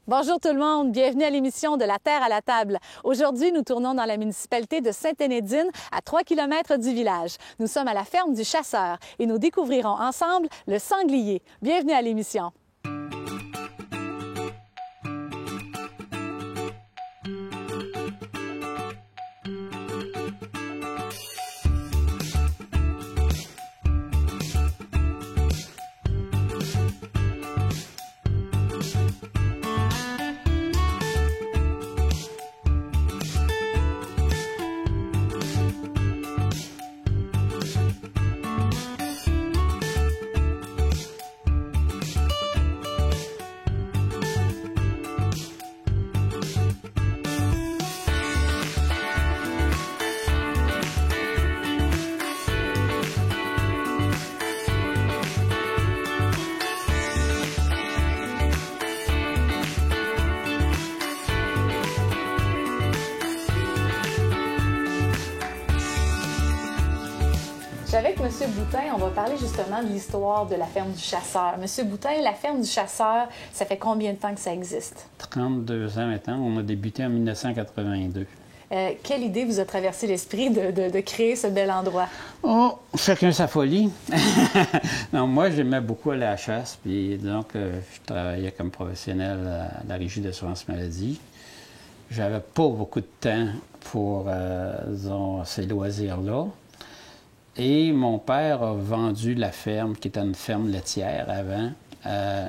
Bonjour tout le monde, bienvenue à l'émission de La Terre à la table. Aujourd'hui, nous tournons dans la municipalité de Sainte-Énédine, à 3 km du village. Nous sommes à la ferme du chasseur et nous découvrirons ensemble le sanglier. Bienvenue à l'émission. Avec M. Boutin, on va parler justement de l'histoire de la ferme du chasseur. M. Boutin, la ferme du chasseur, ça fait combien de temps que ça existe? 32 ans maintenant. On a débuté en 1982. Quelle idée vous a traversé l'esprit de créer ce bel endroit? Oh, chacun sa folie. Non, moi, j'aimais beaucoup aller à la chasse. Puis donc, je travaillais comme professionnel à la Régie d'assurance maladie. J'avais pas beaucoup de temps pour, disons, ces loisirs-là. Et mon père a vendu la ferme, qui était une ferme laitière avant.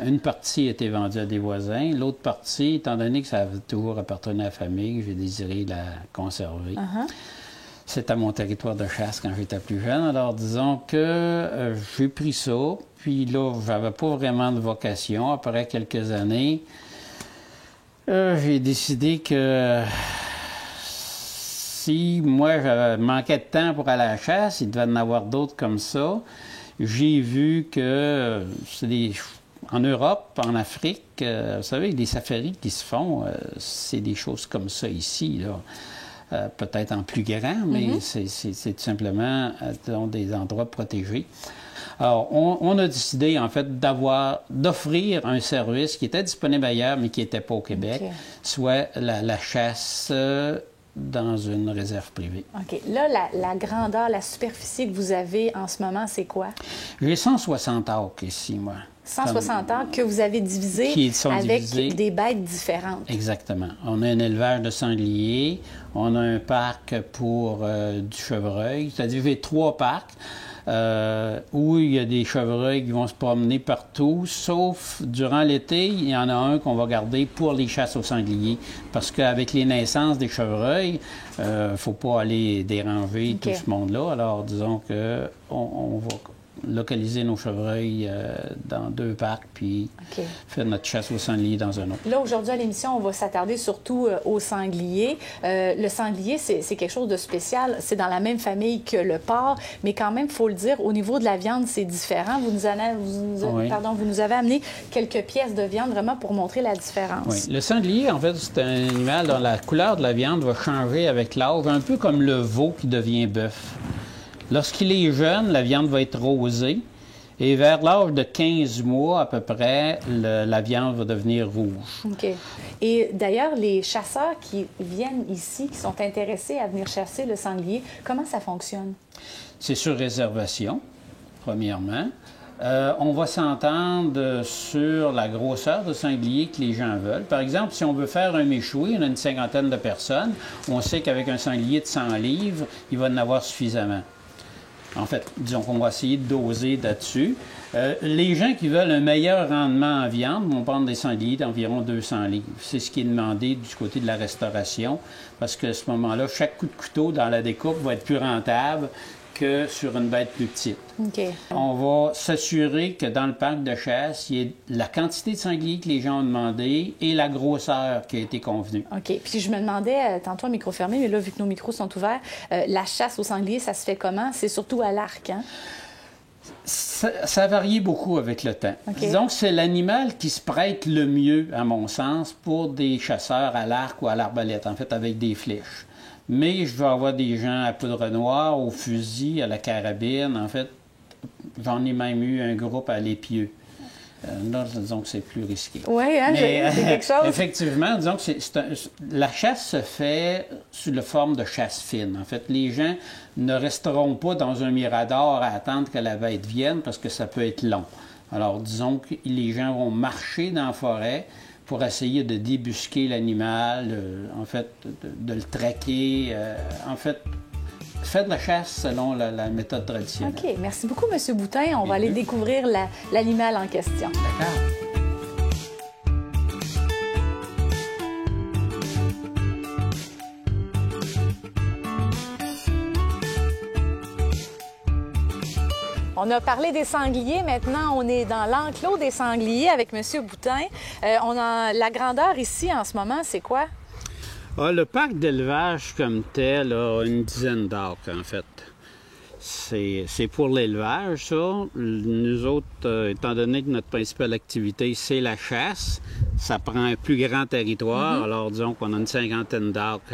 Une partie a été vendue à des voisins. L'autre partie, étant donné que ça avait toujours appartenu à la famille, j'ai désiré la conserver. C'était mon territoire de chasse quand j'étais plus jeune. Alors, disons que j'ai pris ça. Puis là, j'avais pas vraiment de vocation. Après quelques années, j'ai décidé que... Si moi, j'avais manqué de temps pour aller à la chasse, il devait y en avoir d'autres comme ça. J'ai vu que en Europe, en Afrique, vous savez, les safaris qui se font, c'est des choses comme ça ici, là. Peut-être en plus grand, mais c'est tout simplement des endroits protégés. Alors, on a décidé, en fait, d'offrir un service qui était disponible ailleurs, mais qui n'était pas au Québec, soit la chasse dans une réserve privée. OK. Là, la grandeur, la superficie que vous avez en ce moment, c'est quoi? J'ai 160 acres ici, moi. 160 acres que vous avez divisés avec des bêtes différentes. Exactement. On a un élevage de sangliers, on a un parc pour du chevreuil, c'est-à-dire j'ai 3 parcs. Où il y a des chevreuils qui vont se promener partout, sauf durant l'été, il y en a un qu'on va garder pour les chasses aux sangliers. Parce qu'avec les naissances des chevreuils, il ne faut pas aller déranger tout ce monde-là. Alors, disons qu'on va localiser nos chevreuils dans 2 parcs, puis faire notre chasse aux sangliers dans un autre. Là, aujourd'hui, à l'émission, on va s'attarder surtout aux sangliers. Le sanglier, c'est quelque chose de spécial. C'est dans la même famille que le porc, mais quand même, il faut le dire, au niveau de la viande, c'est différent. Vous nous avez amené quelques pièces de viande vraiment pour montrer la différence. Oui. Le sanglier, en fait, c'est un animal dont la couleur de la viande va changer avec l'âge, un peu comme le veau qui devient bœuf. Lorsqu'il est jeune, la viande va être rosée et vers l'âge de 15 mois à peu près, la viande va devenir rouge. OK. Et d'ailleurs, les chasseurs qui viennent ici, qui sont intéressés à venir chasser le sanglier, comment ça fonctionne? C'est sur réservation, premièrement. On va s'entendre sur la grosseur de sanglier que les gens veulent. Par exemple, si on veut faire un méchoui, on a une 50aine de personnes, on sait qu'avec un sanglier de 100 livres, il va en avoir suffisamment. En fait, disons qu'on va essayer de doser là-dessus. Les gens qui veulent un meilleur rendement en viande vont prendre des sangliers d'environ 200 livres. C'est ce qui est demandé du côté de la restauration, parce qu'à ce moment-là, chaque coup de couteau dans la découpe va être plus rentable que sur une bête plus petite. On va s'assurer que dans le parc de chasse, il y ait la quantité de sangliers que les gens ont demandé et la grosseur qui a été convenue. OK. Puis je me demandais, tantôt à micro fermé, mais là, vu que nos micros sont ouverts, la chasse aux sangliers, ça se fait comment? C'est surtout à l'arc, hein? Ça a varié beaucoup avec le temps. Disons que c'est l'animal qui se prête le mieux, à mon sens, pour des chasseurs à l'arc ou à l'arbalète, en fait, avec des flèches. Mais je vais avoir des gens à poudre noire, au fusil, à la carabine. En fait, j'en ai même eu un groupe à l'épieu. Là, disons que c'est plus risqué. Oui, hein, c'est quelque chose. Effectivement, disons que la chasse se fait sous la forme de chasse fine. En fait, les gens ne resteront pas dans un mirador à attendre que la bête vienne parce que ça peut être long. Alors, disons que les gens vont marcher dans la forêt pour essayer de débusquer l'animal, en fait, de le traquer. En fait, faites la chasse selon la méthode traditionnelle. OK. Merci beaucoup, M. Boutin. On va aller découvrir l'animal en question. D'accord. On a parlé des sangliers. Maintenant, on est dans l'enclos des sangliers avec M. Boutin. La grandeur ici, en ce moment, c'est quoi? Ah, le parc d'élevage comme tel a une dizaine d'acres, en fait. C'est pour l'élevage, ça. Nous autres, étant donné que notre principale activité, c'est la chasse, ça prend un plus grand territoire. Alors, disons qu'on a une cinquantaine d'acres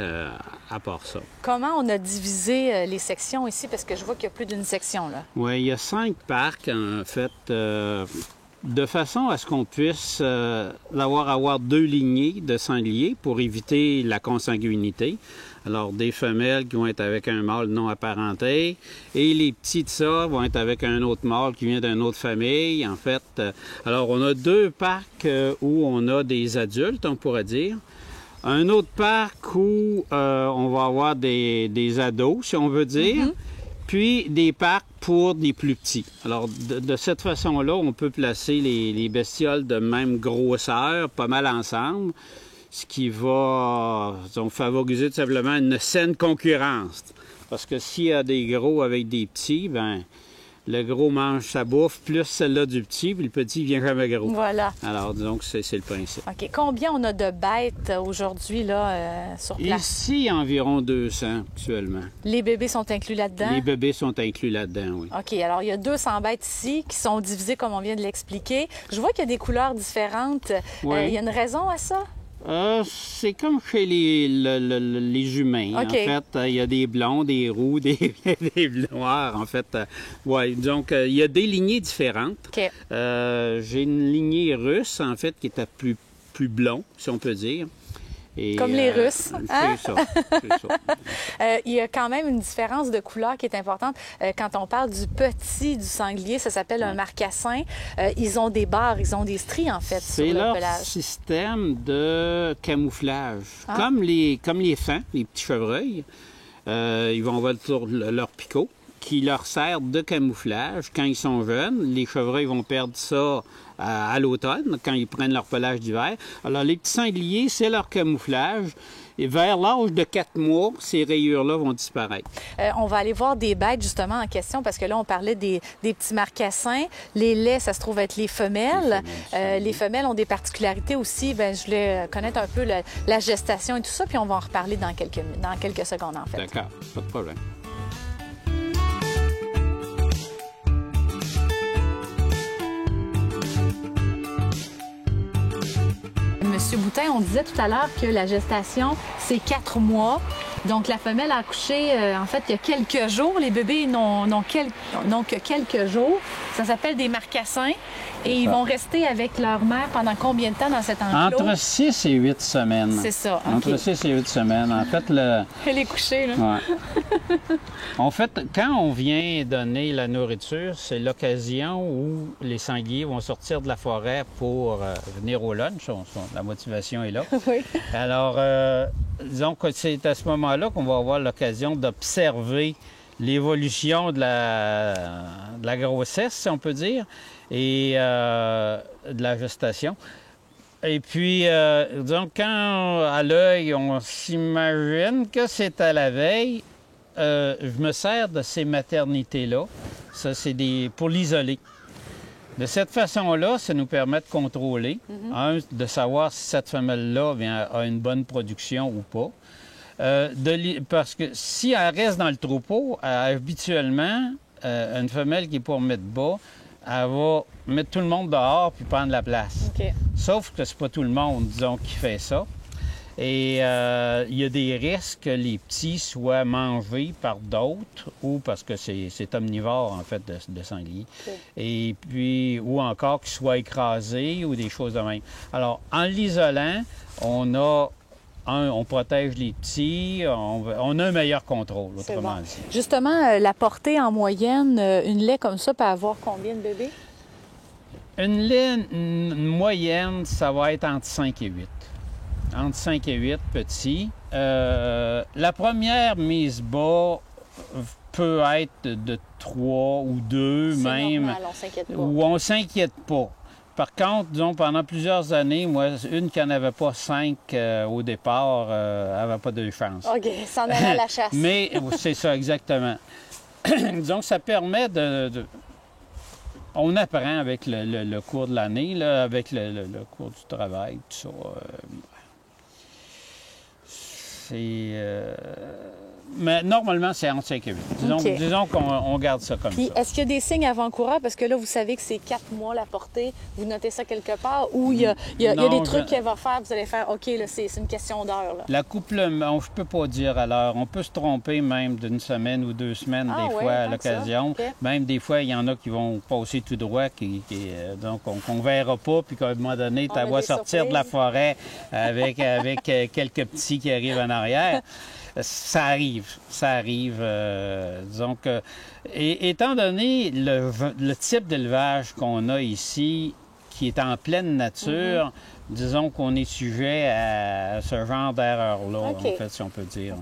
à part ça. Comment on a divisé les sections ici? Parce que je vois qu'il y a plus d'une section, là. Oui, il y a 5 parcs, en fait, de façon à ce qu'on puisse avoir 2 lignées de sangliers pour éviter la consanguinité. Alors, des femelles qui vont être avec un mâle non apparenté et les petits de ça vont être avec un autre mâle qui vient d'une autre famille. En fait, alors on a 2 parcs où on a des adultes, on pourrait dire. Un autre parc où on va avoir des ados, si on veut dire. Puis des parcs pour des plus petits. Alors, de cette façon-là, on peut placer les bestioles de même grosseur, pas mal ensemble, ce qui va favoriser tout simplement une saine concurrence. Parce que s'il y a des gros avec des petits, ben le gros mange sa bouffe, plus celle-là du petit, puis le petit vient jamais gros. Voilà. Alors, disons que c'est le principe. OK. Combien on a de bêtes aujourd'hui, là, sur place? Ici, environ 200 actuellement. Les bébés sont inclus là-dedans? Les bébés sont inclus là-dedans, oui. OK. Alors, il y a 200 bêtes ici qui sont divisées comme on vient de l'expliquer. Je vois qu'il y a des couleurs différentes. Oui. Il y a une raison à ça? C'est comme chez les humains. OK. En fait, il y a des blonds, des roux, des noirs. En fait, ouais. Donc, il y a des lignées différentes. OK. J'ai une lignée russe, en fait, qui était plus blond, si on peut dire. Et, comme les Russes. Hein? C'est ça. Il y a quand même une différence de couleur qui est importante. Quand on parle du petit du sanglier, ça s'appelle un marcassin. Ils ont des barres, ils ont des stries, en fait, sur le pelage. C'est leur système de camouflage. Comme les fans, les petits chevreuils, ils vont avoir leur picot qui leur sert de camouflage quand ils sont jeunes. Les chevreuils vont perdre ça à l'automne, quand ils prennent leur pelage d'hiver. Alors, les petits sangliers, c'est leur camouflage. Et vers l'âge de 4 mois, ces rayures-là vont disparaître. On va aller voir des bêtes, justement, en question, parce que là, on parlait des petits marcassins. Les laits, ça se trouve être les femelles. Les femelles ont des particularités aussi. Bien, je voulais connaître un peu la gestation et tout ça, puis on va en reparler dans quelques secondes, en fait. D'accord, pas de problème. Monsieur Boutin, on disait tout à l'heure que la gestation, c'est 4 mois. Donc, la femelle a accouché, en fait, il y a quelques jours. Les bébés n'ont que quelques jours. Ça s'appelle des marcassins. Et ils vont rester avec leur mère pendant combien de temps dans cet enclos? Entre 6 et 8 semaines. C'est ça. Entre Okay. 6 et 8 semaines. En fait, Elle est couchée, là. Ouais. En fait, quand on vient donner la nourriture, c'est l'occasion où les sangliers vont sortir de la forêt pour venir au lunch. La motivation est là. Oui. Alors, disons que c'est à ce moment-là qu'on va avoir l'occasion d'observer l'évolution de la grossesse, si on peut dire, et de la gestation. Et puis, disons, quand à l'œil, on s'imagine que c'est à la veille, je me sers de ces maternités-là. Ça, c'est pour l'isoler. De cette façon-là, ça nous permet de contrôler, de savoir si cette femelle-là a une bonne production ou pas. Parce que si elle reste dans le troupeau, habituellement, une femelle qui est pour mettre bas, elle va mettre tout le monde dehors puis prendre la place. OK. Sauf que c'est pas tout le monde, disons, qui fait ça. Et il y a des risques que les petits soient mangés par d'autres ou parce que c'est omnivore, en fait, de sanglier. Okay. Et puis, ou encore qu'ils soient écrasés ou des choses de même. Alors, en l'isolant, on protège les petits, on a un meilleur contrôle, autrement dit. Justement, la portée en moyenne, une lait comme ça peut avoir combien de bébés? Une lait moyenne, ça va être entre 5 et 8. Entre 5 et 8 petits. La première mise bas peut être de 3 ou 2 même. Normal, on s'inquiète pas. Ou on s'inquiète pas. Par contre, disons, pendant plusieurs années, moi, une qui n'en avait pas 5 au départ, n'avait pas de chance. OK, s'en aller à la chasse. Mais c'est ça, exactement. Disons que ça permet on apprend avec le cours de l'année, là, avec le cours du travail, tout ça. Mais normalement, c'est entre 5 et 8. Disons qu'on garde ça comme Puis, ça. est-ce qu'il y a des signes avant-coureurs? Parce que là, vous savez que c'est 4 mois la portée. Vous notez ça quelque part? Ou il y a des trucs qu'elle va faire, vous allez faire, OK, là, c'est une question d'heure. L'accouplement, je peux pas dire à l'heure. On peut se tromper même d'une semaine ou 2 semaines, des fois, à l'occasion. Okay. Même des fois, il y en a qui vont passer tout droit, donc on ne verra pas, puis qu'à un moment donné, tu vas sortir de la forêt avec quelques petits qui arrivent en arrière. Ça arrive. Disons que, étant donné le type d'élevage qu'on a ici, qui est en pleine nature, disons qu'on est sujet à ce genre d'erreur-là, en fait, si on peut dire.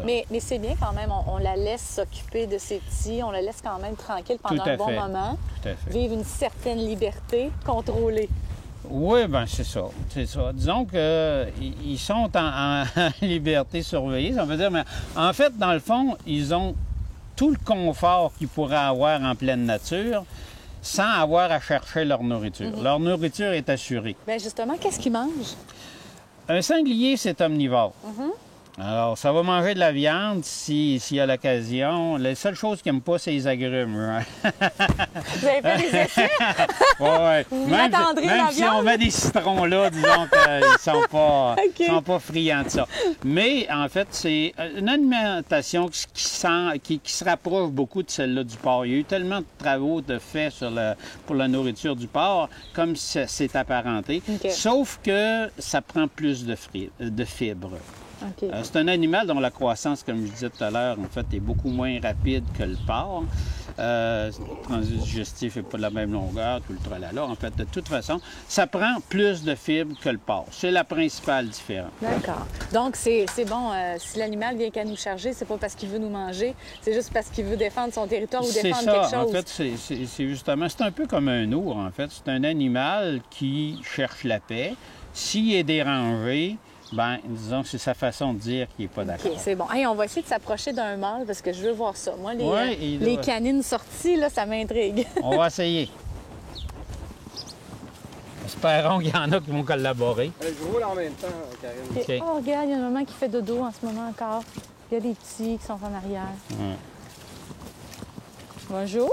Mais c'est bien quand même, on la laisse s'occuper de ses petits, on la laisse quand même tranquille pendant un bon moment, vivre une certaine liberté, contrôlée. Oui, bien, c'est ça. Disons qu'ils sont en liberté surveillée, ça veut dire, mais en fait, dans le fond, ils ont tout le confort qu'ils pourraient avoir en pleine nature sans avoir à chercher leur nourriture. Leur nourriture est assurée. Bien, justement, qu'est-ce qu'ils mangent? Un sanglier, c'est omnivore. Alors, ça va manger de la viande s'il y a l'occasion. La seule chose qu'il n'aime pas, c'est les agrumes. Vous avez fait des essais? Oui. Vous attendrez la viande? Même si on met des citrons là, disons qu'ils sont pas friands de ça. Mais, en fait, c'est une alimentation qui se rapproche beaucoup de celle-là du porc. Il y a eu tellement de travaux faits pour la nourriture du porc, comme c'est apparenté. Sauf que ça prend plus de fibres. C'est un animal dont la croissance, comme je disais tout à l'heure, en fait, est beaucoup moins rapide que le porc. Le transit digestif n'est pas de la même longueur, tout le tralala. En fait, de toute façon, ça prend plus de fibres que le porc. C'est la principale différence. D'accord. Donc, c'est bon, si l'animal vient qu'à nous charger, c'est pas parce qu'il veut nous manger, c'est juste parce qu'il veut défendre son territoire ou défendre quelque chose. En fait, c'est justement, c'est un peu comme un ours, en fait. C'est un animal qui cherche la paix. S'il est dérangé, bien, disons que c'est sa façon de dire qu'il n'est pas d'accord. OK, c'est bon. Hey, on va essayer de s'approcher d'un mâle parce que je veux voir ça. Moi, les canines sorties, là, ça m'intrigue. On va essayer. Espérons qu'il y en a qui vont collaborer. Je roule en même temps, Karine. Okay. Oh, regarde, il y a une maman qui fait dodo en ce moment encore. Il y a des petits qui sont en arrière. Bonjour.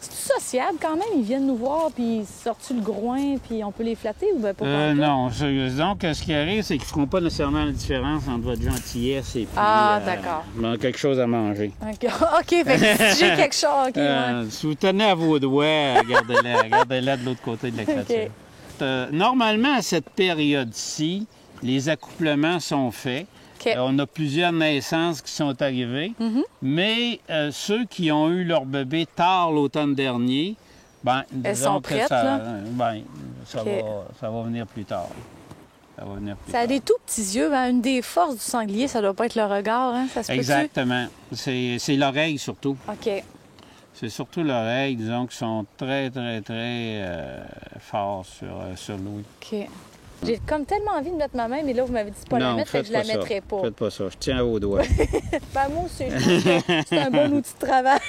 C'est sociable quand même, ils viennent nous voir, puis ils sortent le groin, puis on peut les flatter ou bien pas? Non. Donc, ce qui arrive, c'est qu'ils ne feront pas nécessairement la différence entre votre gentillesse et puis d'accord. Quelque chose à manger. OK, fait que si j'ai quelque chose, OK. Si vous tenez à vos doigts, gardez-la de l'autre côté de la clôture. Normalement, à cette période-ci, les accouplements sont faits. On a plusieurs naissances qui sont arrivées, mais ceux qui ont eu leur bébé tard l'automne dernier, bien, elles sont prêtes, ça va venir plus tard. Ça a des tout petits yeux. Hein? Une des forces du sanglier, ça doit pas être le regard, hein? Ça se peut-tu? Exactement. C'est l'oreille surtout. OK. C'est surtout l'oreille, disons, qui sont très, très, très forts sur Louis. OK. J'ai comme tellement envie de mettre ma main, mais là, vous m'avez dit pas la mettre, fait que je la mettrai pas. Faites pas ça. Je tiens à vos doigts. Ben, moi aussi, c'est un bon outil de travail.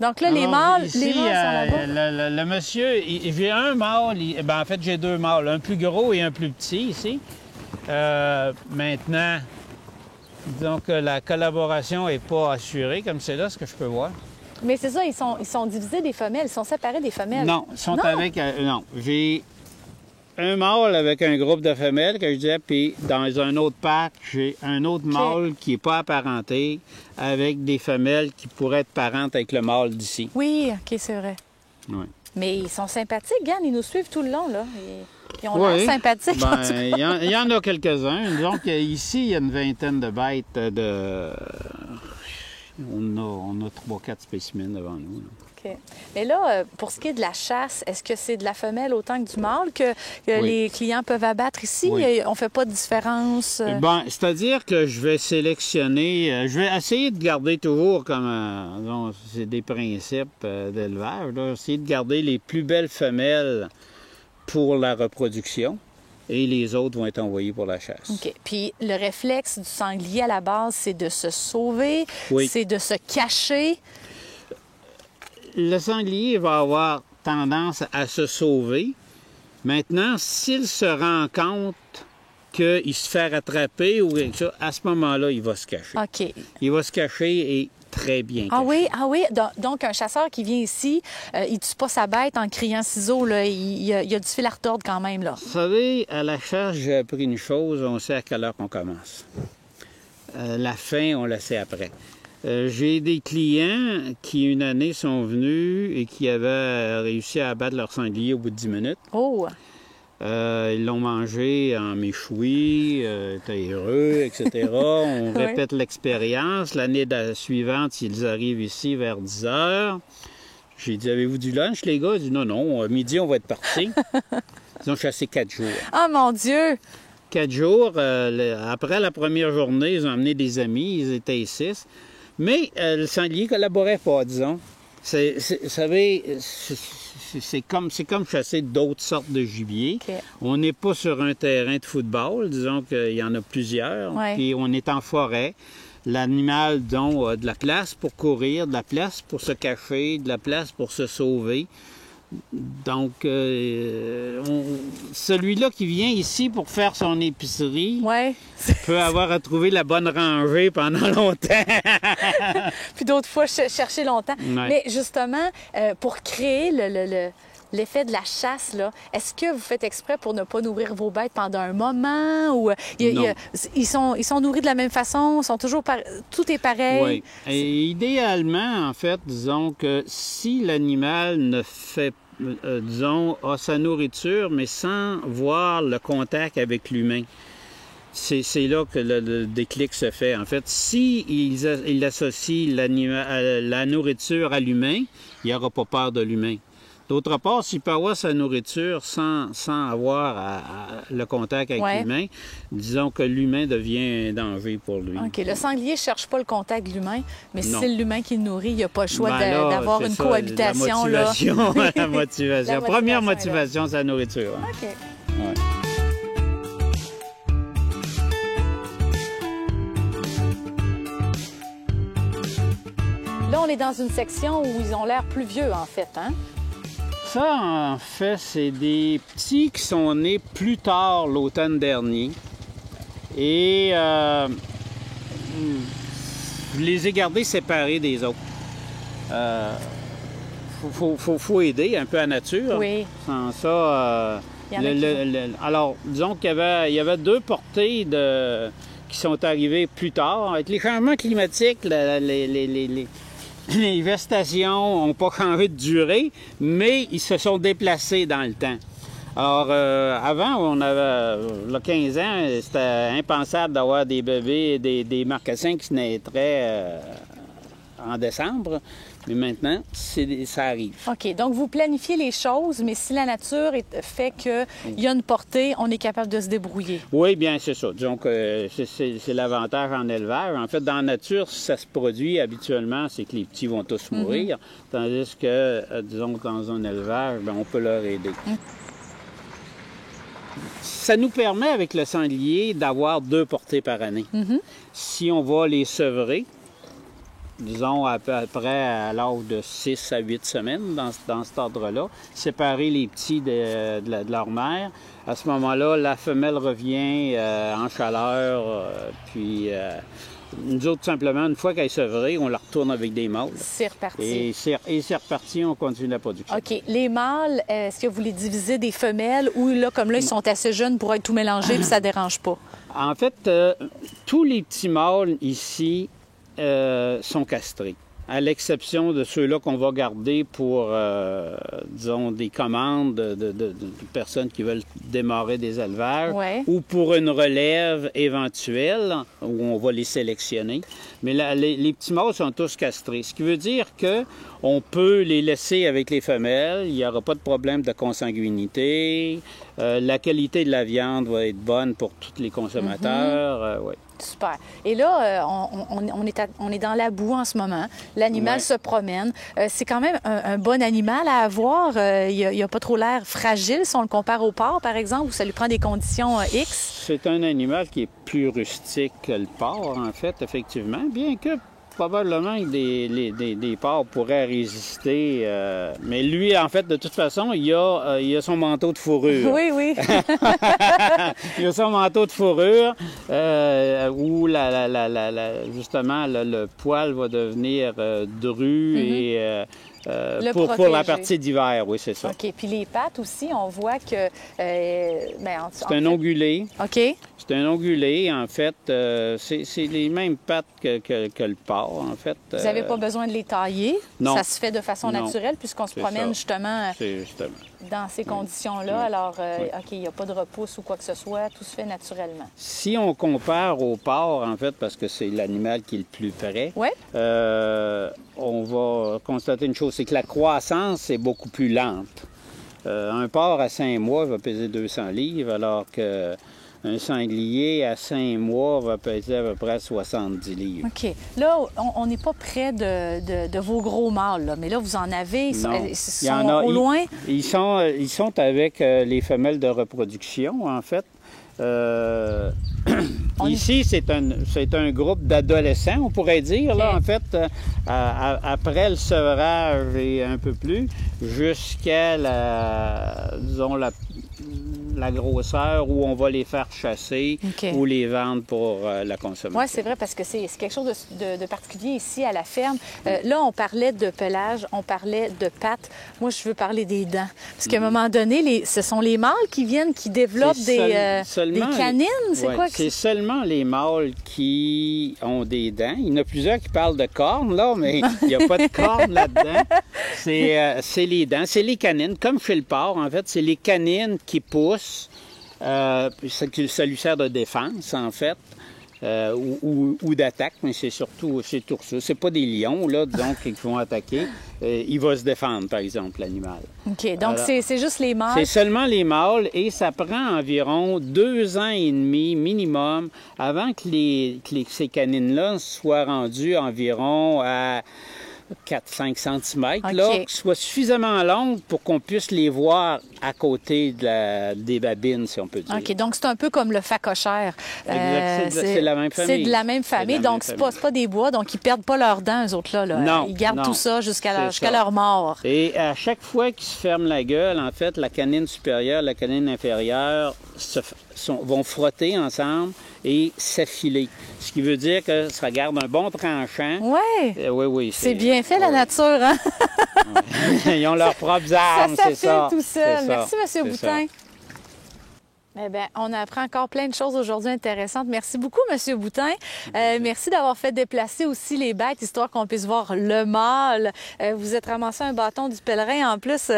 Donc là, les mâles, ici, sont là-bas. Le monsieur, j'ai un mâle, en fait, j'ai 2 mâles, un plus gros et un plus petit ici. Maintenant, disons que la collaboration n'est pas assurée, comme c'est là, ce que je peux voir. Mais c'est ça, ils sont divisés des femelles, ils sont séparés des femelles. Non, ils sont avec... non, j'ai un mâle avec un groupe de femelles, que je disais, puis dans un autre pack, j'ai un autre mâle qui n'est pas apparenté, avec des femelles qui pourraient être parentes avec le mâle d'ici. Oui, OK, c'est vrai. Oui. Mais ils sont sympathiques, Yann, ils nous suivent tout le long, là. Ils ont l'air sympathiques. Ben, il y en a quelques-uns. Disons qu'ici, il y a une vingtaine de bêtes de... On a 3-4 spécimens devant nous. Là. OK. Mais là, pour ce qui est de la chasse, est-ce que c'est de la femelle autant que du mâle que les clients peuvent abattre ici? Oui. On fait pas de différence? Ben, c'est-à-dire que je vais sélectionner... je vais essayer de garder toujours comme... c'est des principes d'élevage. Là, essayer de garder les plus belles femelles pour la reproduction. Et les autres vont être envoyés pour la chasse. OK. Puis le réflexe du sanglier à la base, c'est de se sauver, c'est de se cacher. Le sanglier va avoir tendance à se sauver. Maintenant, s'il se rend compte qu'il se fait rattraper ou quelque chose, à ce moment-là, il va se cacher. OK. Il va se cacher et très bien caché. Ah oui. Donc, un chasseur qui vient ici, il tue pas sa bête en criant ciseaux, là. Il a du fil à retordre quand même, là. Vous savez, à la chasse, j'ai appris une chose, on sait à quelle heure on commence. La fin, on la sait après. J'ai des clients qui, une année, sont venus et qui avaient réussi à abattre leur sanglier au bout de 10 minutes. Oh! Ils l'ont mangé en méchoui, étaient heureux, etc. On répète l'expérience. L'année suivante, ils arrivent ici vers 10 heures. J'ai dit, avez-vous du lunch, les gars? Ils disent, non, midi, on va être partis. Ils ont chassé 4 jours. Oh mon Dieu! 4 jours. Après la première journée, ils ont amené des amis, ils étaient 6. Mais le sanglier collaborait pas, disons. Vous savez, c'est comme chasser d'autres sortes de gibier. Okay. On n'est pas sur un terrain de football, disons qu'il y en a plusieurs, puis on est en forêt. L'animal, donc, a de la place pour courir, de la place pour se cacher, de la place pour se sauver. Donc, celui-là qui vient ici pour faire son épicerie peut avoir à trouver la bonne rangée pendant longtemps. Puis d'autres fois, chercher longtemps. Ouais. Mais justement, pour créer l'effet de la chasse, là, est-ce que vous faites exprès pour ne pas nourrir vos bêtes pendant un moment? Ou ils sont nourris de la même façon? Sont toujours tout est pareil? Oui. Et idéalement, en fait, disons que si l'animal ne fait a sa nourriture, mais sans voir le contact avec l'humain. C'est là que le déclic se fait. En fait, si il associe la nourriture à l'humain, il n'y aura pas peur de l'humain. D'autre part, s'il peut avoir sa nourriture sans avoir le contact avec l'humain, disons que l'humain devient un danger pour lui. OK. Le sanglier ne cherche pas le contact de l'humain, mais Non. c'est l'humain qui le nourrit. Il n'y a pas le choix d'avoir une cohabitation. La motivation. Là. La motivation. Première motivation, c'est la nourriture. OK. Ouais. Là, on est dans une section où ils ont l'air plus vieux, en fait, hein? Ça, en fait, c'est des petits qui sont nés plus tard l'automne dernier. Et je les ai gardés séparés des autres. Faut aider un peu à la nature. Oui. Sans ça... alors, disons qu'il y avait 2 portées qui sont arrivées plus tard. Avec les changements climatiques, les gestations n'ont pas changé de durée, mais ils se sont déplacés dans le temps. Alors, avant, on avait, il y a 15 ans, c'était impensable d'avoir des bébés, des marcassins qui naîtraient en décembre. Mais maintenant, ça arrive. OK. Donc, vous planifiez les choses, mais si la nature fait qu'il y a une portée, on est capable de se débrouiller. Oui, bien, c'est ça. Disons que c'est l'avantage en élevage. En fait, dans la nature, si ça se produit habituellement, c'est que les petits vont tous mourir. Tandis que, disons, dans un élevage, bien, on peut leur aider. Ça nous permet, avec le sanglier, d'avoir 2 portées par année. Si on va les sevrer, disons à peu près à l'âge de 6 à 8 semaines, dans cet ordre-là, séparer les petits de leur mère. À ce moment-là, la femelle revient en chaleur, puis nous autres, simplement, une fois qu'elle est sevrée, on la retourne avec des mâles. C'est reparti. Et c'est reparti, on continue la production. OK. Les mâles, est-ce que vous les divisez des femelles ou là, comme là, ils sont assez jeunes pour être tout mélangés puis ça ne dérange pas? En fait, tous les petits mâles ici sont castrés, à l'exception de ceux-là qu'on va garder pour, disons, des commandes de personnes qui veulent démarrer des élevages ou pour une relève éventuelle où on va les sélectionner. Mais là, les petits mâles sont tous castrés, ce qui veut dire qu'on peut les laisser avec les femelles, il n'y aura pas de problème de consanguinité, la qualité de la viande va être bonne pour tous les consommateurs. Ouais. Super. Et là, on est dans la boue en ce moment. L'animal se promène. C'est quand même un bon animal à avoir. Il n'a pas trop l'air fragile si on le compare au porc, par exemple, où ça lui prend des conditions X. C'est un animal qui est plus rustique que le porc, en fait, effectivement, bien que probablement que des porcs pourraient résister. Mais lui, en fait, de toute façon, il a son manteau de fourrure. Oui, oui. Il a son manteau de fourrure où justement le poil va devenir dru et pour la partie d'hiver, oui, c'est ça. OK. Puis les pattes aussi, on voit que... c'est un ongulé. OK. C'est un ongulé, en fait. C'est les mêmes pattes que le porc, en fait. Vous n'avez pas besoin de les tailler? Non. Ça se fait de façon naturelle puisqu'on se promène justement dans ces conditions-là. Alors, OK, il n'y a pas de repousse ou quoi que ce soit. Tout se fait naturellement. Si on compare au porc, en fait, parce que c'est l'animal qui est le plus près, on va constater une chose, c'est que la croissance est beaucoup plus lente. Un porc à 5 mois va peser 200 livres, alors que un sanglier à 5 mois va peser à peu près 70 livres. OK. Là, on n'est pas près de vos gros mâles, là, mais là, vous en avez. Ils sont au loin? Ils sont avec les femelles de reproduction, en fait. Ici, c'est un groupe d'adolescents, on pourrait dire, là, en fait, après le sevrage et un peu plus, jusqu'à la grosseur où on va les faire chasser ou les vendre pour la consommation. Oui, c'est vrai, parce que c'est quelque chose de particulier ici à la ferme. Là, on parlait de pelage, on parlait de pattes. Moi, je veux parler des dents. Parce qu'à un moment donné, ce sont les mâles qui développent des canines. C'est quoi? C'est seulement les mâles qui ont des dents. Il y en a plusieurs qui parlent de cornes, là, mais il n'y a pas de cornes là-dedans. C'est les dents, c'est les canines. Comme chez le porc, en fait, c'est les canines qui poussent. Ça lui sert de défense, en fait, ou d'attaque, mais c'est surtout ça. C'est pas des lions, là, disons, qui vont attaquer. Il va se défendre, par exemple, l'animal. OK, donc c'est juste les mâles? C'est seulement les mâles et ça prend environ 2 ans et demi minimum avant que ces canines-là soient rendues environ à 4-5 cm, là, qui soient suffisamment longues pour qu'on puisse les voir à côté des babines, si on peut dire. OK, donc c'est un peu comme le phacochère. C'est la même famille. C'est de la même famille, donc c'est pas des bois, donc ils perdent pas leurs dents, eux autres, là. Non, ils gardent tout ça jusqu'à leur mort. Et à chaque fois qu'ils se ferment la gueule, en fait, la canine supérieure, la canine inférieure vont frotter ensemble et s'affiler. Ce qui veut dire que ça garde un bon tranchant. Oui. Oui. C'est bien fait, la nature, hein? Ils ont leurs propres armes, c'est ça. Tout seul. Merci, M. Boutin. Eh bien, on apprend encore plein de choses aujourd'hui intéressantes. Merci beaucoup, M. Boutin. Merci d'avoir fait déplacer aussi les bêtes, histoire qu'on puisse voir le mâle. Vous êtes ramassé un bâton du pèlerin. En plus,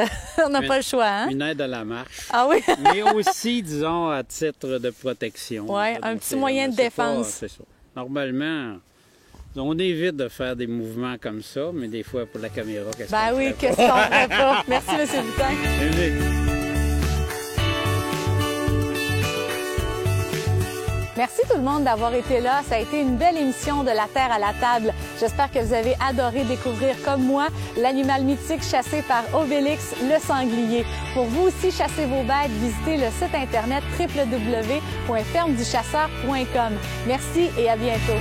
on n'a pas le choix, hein? Une aide à la marche. Ah oui? Mais aussi, disons, à titre de protection. Oui, un petit moyen de défense. C'est ça. Normalement, on évite de faire des mouvements comme ça, mais des fois, pour la caméra, qu'est-ce qu'on fait? Oui, qu'est-ce qu'on ferait pas? Merci, M. Boutin. Merci tout le monde d'avoir été là. Ça a été une belle émission de La Terre à la table. J'espère que vous avez adoré découvrir, comme moi, l'animal mythique chassé par Obélix, le sanglier. Pour vous aussi chasser vos bêtes, visitez le site internet www.fermeduchasseur.com. Merci et à bientôt.